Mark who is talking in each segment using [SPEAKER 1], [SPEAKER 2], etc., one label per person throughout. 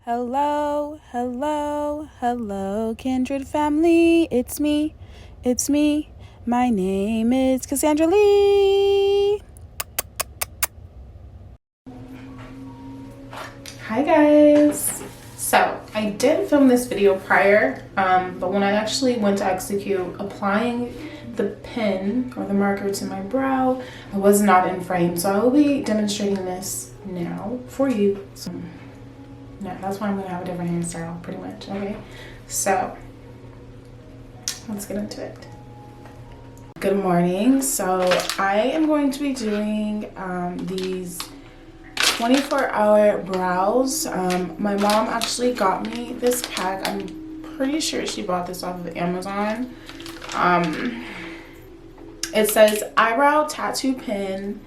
[SPEAKER 1] Hello, hello, hello, kindred family. It's me. My name is Cassandra Lee. Hi guys. So I did film this video prior, but when I actually went to execute applying the pen or the marker to my brow, I was not in frame. So I will be demonstrating this now for you. So, yeah, that's why I'm gonna have a different hairstyle, pretty much. Okay, so let's get into it. Good morning. So I am going to be doing these 24-hour brows. My mom actually got me this pack. I'm pretty sure she bought this off of Amazon. It says eyebrow tattoo pin.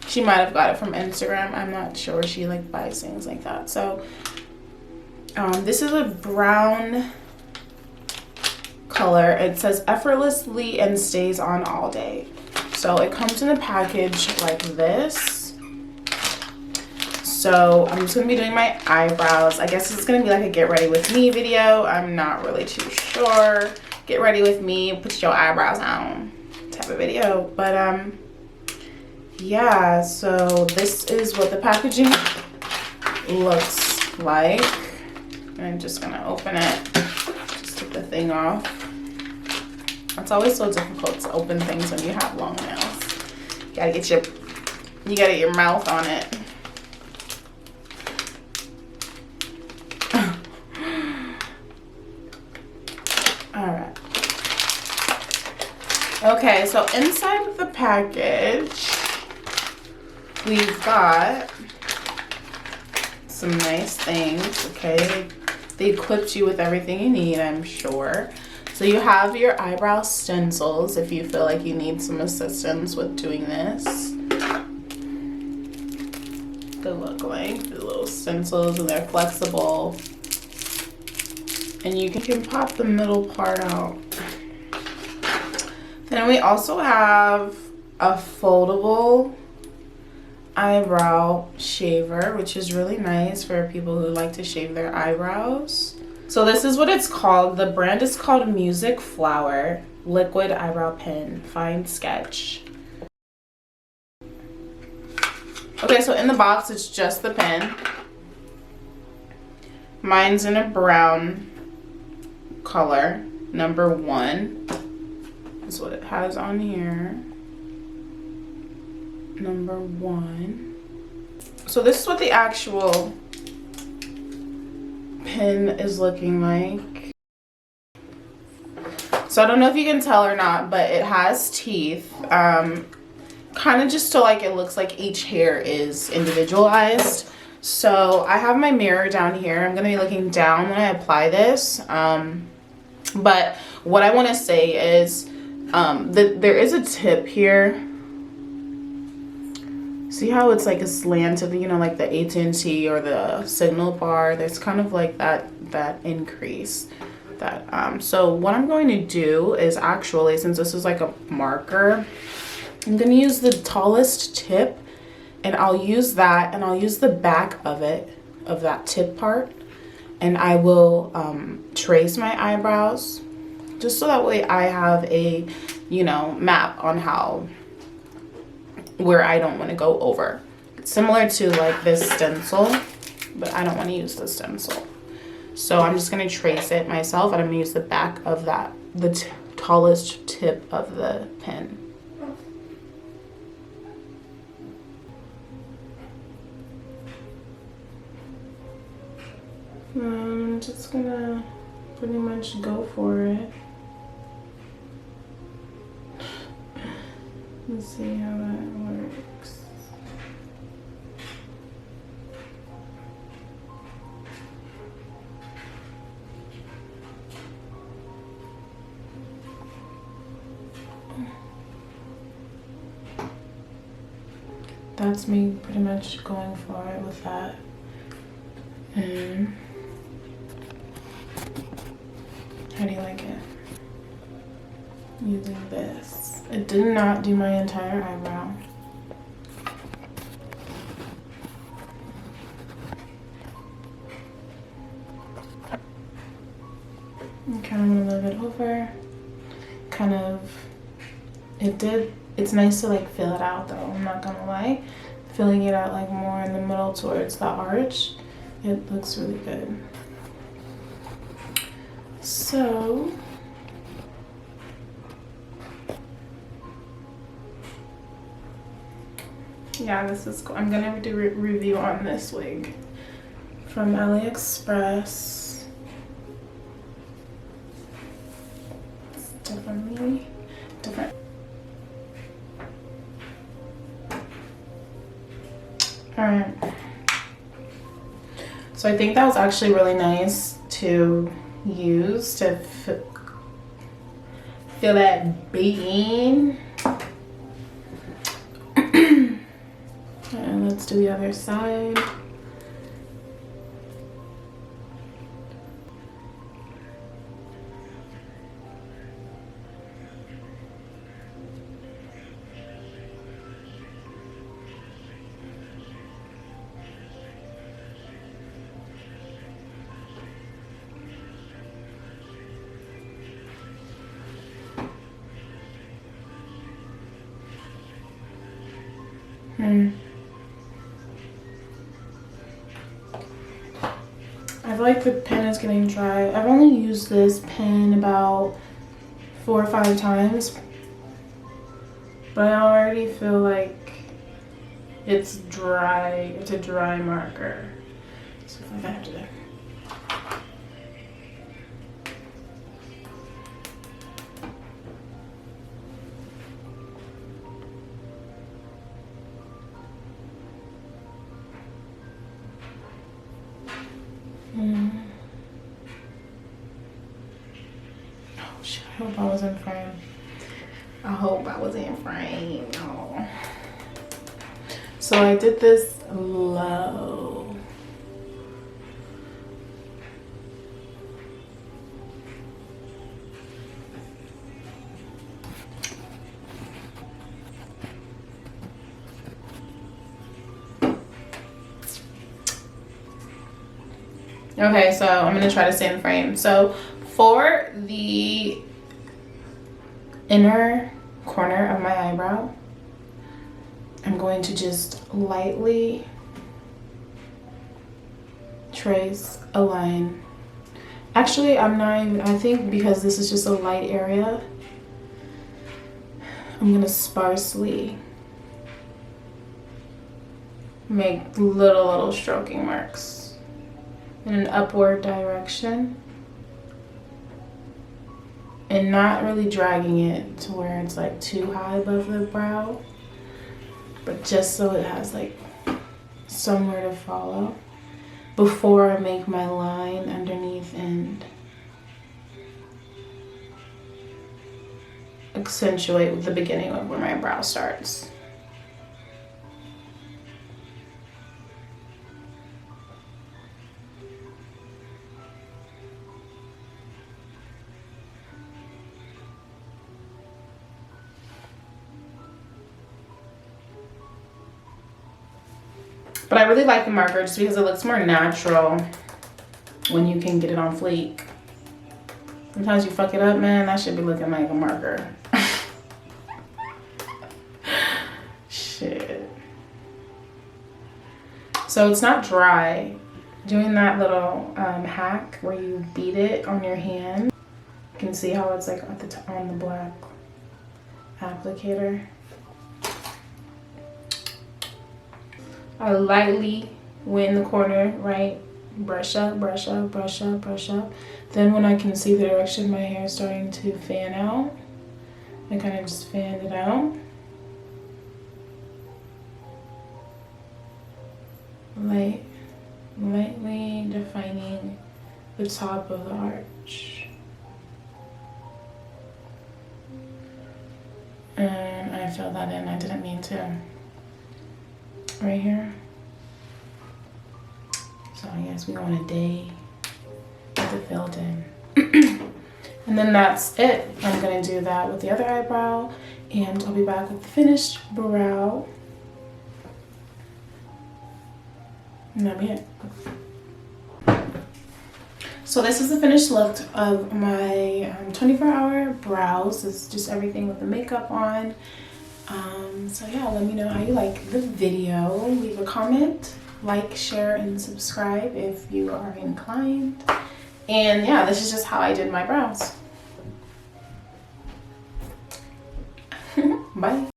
[SPEAKER 1] She might have got it from Instagram. I'm not sure. She like buys things like that. So this is a brown color. It says effortlessly and stays on all day. So it comes in a package like this. So I'm just gonna be doing my eyebrows. I guess it's gonna be like a get ready with me video. I'm not really too sure. Get ready with me, put your eyebrows on type of video. But yeah, so this is what the packaging looks like. I'm just gonna open it, just take the thing off. It's always so difficult to open things when you have long nails. You gotta get your mouth on it. Alright. Okay, so inside of the package, we've got some nice things, okay? They equipped you with everything you need, I'm sure. So you have your eyebrow stencils if you feel like you need some assistance with doing this. They look like the little stencils and they're flexible. And you can pop the middle part out. Then we also have a foldable eyebrow shaver, which is really nice for people who like to shave their eyebrows. So this is what it's called. The brand is called Music Flower Liquid Eyebrow Pen Fine Sketch. Okay, so in the box it's just the pen. Mine's in a brown color, number 1. That's what it has on here. Number 1. So this is what the actual pen is looking like. So I don't know if you can tell or not, but it has teeth. Kind of just so like it looks like each hair is individualized. So I have my mirror down here. I'm gonna be looking down when I apply this. But what I want to say is there is a tip here. See how it's like a slant of, you know, like the AT&T or the signal bar. There's kind of like that increase. So what I'm going to do is actually, since this is like a marker, I'm going to use the tallest tip, and I'll use that, and I'll use the back of it, of that tip part, and I will trace my eyebrows, just so that way I have a, you know, map on where I don't want to go over. It's similar to like this stencil, but I don't want to use the stencil. So I'm just going to trace it myself, and I'm going to use the back of that, the tallest tip of the pen. I'm just gonna pretty much go for it. Let's see how that works. That's me pretty much going for it with that. And how do you like it? Using this. It did not do my entire eyebrow. And kind of went a little bit over. Kind of, it's nice to like fill it out though, I'm not gonna lie. Filling it out like more in the middle towards the arch, it looks really good. So yeah, this is cool. I'm gonna do a review on this wig from AliExpress. It's definitely different. Alright. So I think that was actually really nice to use to fill that bean. And let's do the other side. I feel like the pen is getting dry. I've only used this pen about 4 or 5 times, but I already feel like it's dry. It's a dry marker. So if I have to. Oh shit, I hope I was in frame. I hope I was in frame. Oh. So I did this low. Okay, so I'm gonna try to stay in frame. So for the inner corner of my eyebrow, I'm going to just lightly trace a line. Actually, I'm not even, I think because this is just a light area, I'm gonna sparsely make little stroking marks in an upward direction and not really dragging it to where it's like too high above the brow, but just so it has like somewhere to follow before I make my line underneath and accentuate with the beginning of where my brow starts. But I really like the marker just because it looks more natural when you can get it on fleek. Sometimes you fuck it up, man, that should be looking like a marker. Shit. So it's not dry. Doing that little hack where you beat it on your hand, you can see how it's like at the on the black applicator. I lightly went in the corner, right? Brush up, brush up, brush up, brush up. Then when I can see the direction my hair is starting to fan out, I kind of just fan it out. Lightly defining the top of the arch. And I filled that in, I didn't mean to. Right here. So I guess we go on a day with it filled in. And then that's it. I'm gonna do that with the other eyebrow and I'll be back with the finished brow. And that'll be it. So this is the finished look of my 24-hour brows. This is just everything with the makeup on. So yeah, let me know how you like the video. Leave a comment, like, share, and subscribe if you are inclined. And yeah, this is just how I did my brows. Bye.